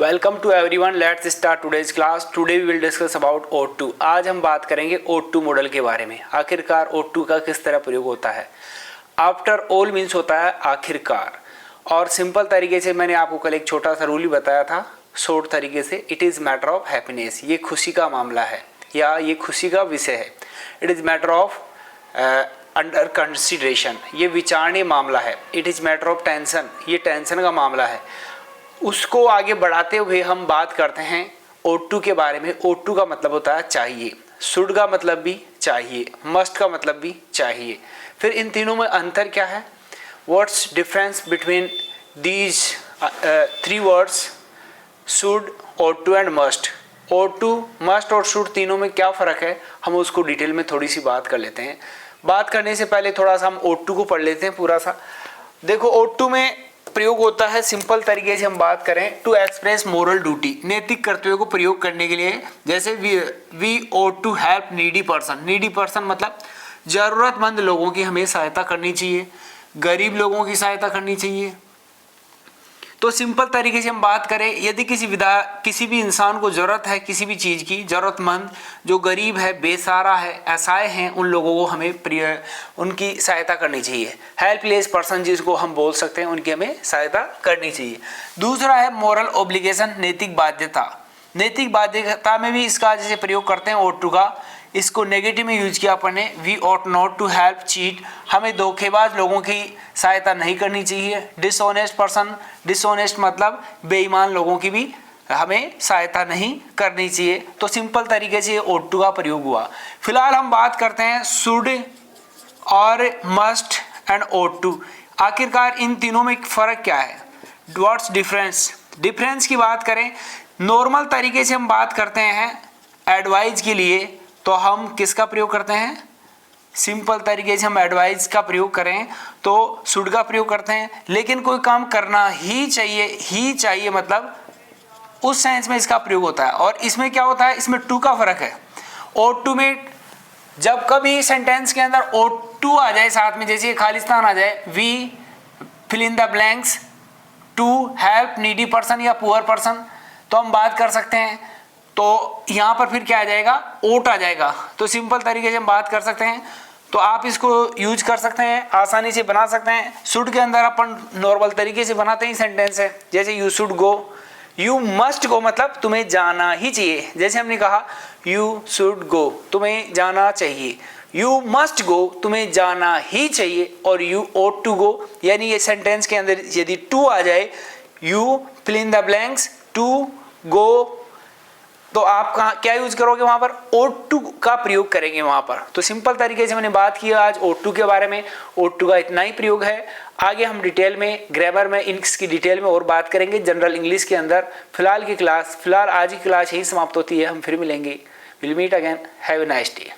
Welcome to everyone, let's start today's class. Today we will discuss about O2। आज हम बात करेंगे O2 model के बारे में। आखिरकार O2 का किस तरह प्रयोग होता है। आफ्टर ऑल मीन्स होता है आखिरकार, और सिंपल तरीके से मैंने आपको कल एक छोटा सा रूल ही बताया था, शॉर्ट तरीके से। It is matter of happiness, ये खुशी का मामला है या ये खुशी का विषय है। It is matter of under consideration, ये विचारणीय मामला है। It is matter of tension, ये टेंशन का मामला है। उसको आगे बढ़ाते हुए हम बात करते हैं O2 के बारे में। O2 का मतलब होता है चाहिए, शुड का मतलब भी चाहिए, मस्ट का मतलब भी चाहिए। फिर इन तीनों में अंतर क्या है? What's difference between these three words should, O2 and must. O2, must और शुड तीनों में क्या फ़र्क है, हम उसको डिटेल में थोड़ी सी बात कर लेते हैं। बात करने से पहले थोड़ा सा हम O2 को पढ़ लेते हैं पूरा सा। देखो, O2 में प्रयोग होता है, सिंपल तरीके से हम बात करें, टू एक्सप्रेस मोरल ड्यूटी, नैतिक कर्तव्य को प्रयोग करने के लिए। जैसे we ought to help needy person. Needy person मतलब ज़रूरतमंद लोगों की हमें सहायता करनी चाहिए, गरीब लोगों की सहायता करनी चाहिए। तो सिंपल तरीके से हम बात करें, यदि किसी भी इंसान को ज़रूरत है किसी भी चीज़ की, ज़रूरतमंद जो गरीब है, बेसहारा है, असहाय हैं, उन लोगों को हमें उनकी सहायता करनी चाहिए। हेल्पलेस पर्सन जिसको हम बोल सकते हैं, उनकी हमें सहायता करनी चाहिए। दूसरा है मॉरल ऑब्लिगेशन, नैतिक बाध्यता। नैतिक बाध्यता में भी इसका जैसे प्रयोग करते हैं O2 का। इसको नेगेटिव में यूज किया अपन ने, we ought not to help cheat, हमें धोखेबाज लोगों की सहायता नहीं करनी चाहिए। डिसऑनेस्ट पर्सन, डिसऑनेस्ट मतलब बेईमान लोगों की भी हमें सहायता नहीं करनी चाहिए। तो सिंपल तरीके से O2 का प्रयोग हुआ। फिलहाल हम बात करते हैं शुड और मस्ट एंड O2। आखिरकार इन तीनों में फ़र्क क्या है? What's difference? डिफरेंस की बात करें, नॉर्मल तरीके से हम बात करते हैं एडवाइस के लिए, तो हम किसका प्रयोग करते हैं? सिंपल तरीके से हम एडवाइस का प्रयोग करें तो शुड का प्रयोग करते हैं। लेकिन कोई काम करना ही चाहिए मतलब उस सेंस में इसका प्रयोग होता है। और इसमें क्या होता है, इसमें टू का फर्क है। O2 में जब कभी सेंटेंस के अंदर O2 आ जाए साथ में, जैसे खालिस्तान आ जाए, we fill in the blanks to help needy person या पुअर पर्सन, तो हम बात कर सकते हैं। तो यहाँ पर फिर क्या आ जाएगा? ought आ जाएगा। तो सिंपल तरीके से हम बात कर सकते हैं। तो आप इसको यूज कर सकते हैं, आसानी से बना सकते हैं। शुड के अंदर अपन नॉर्मल तरीके से बनाते ही सेंटेंस है, जैसे you should go, you must go मतलब तुम्हें जाना ही चाहिए। जैसे हमने कहा यू शुड गो, तुम्हें जाना चाहिए। यू मस्ट गो, तुम्हें जाना ही चाहिए। और यू ought टू गो, यानी ये सेंटेंस के अंदर यदि टू आ जाए, you fill in the blanks to go, तो आप कहाँ क्या यूज करोगे? वहां पर O2 का प्रयोग करेंगे वहां पर। तो सिंपल तरीके से मैंने बात की आज O2 के बारे में। O2 का इतना ही प्रयोग है। आगे हम डिटेल में ग्रामर में इसकी डिटेल में और बात करेंगे जनरल इंग्लिश के अंदर। फिलहाल आज की क्लास यही समाप्त होती है। हम फिर मिलेंगे। Will meet again. Have a nice day.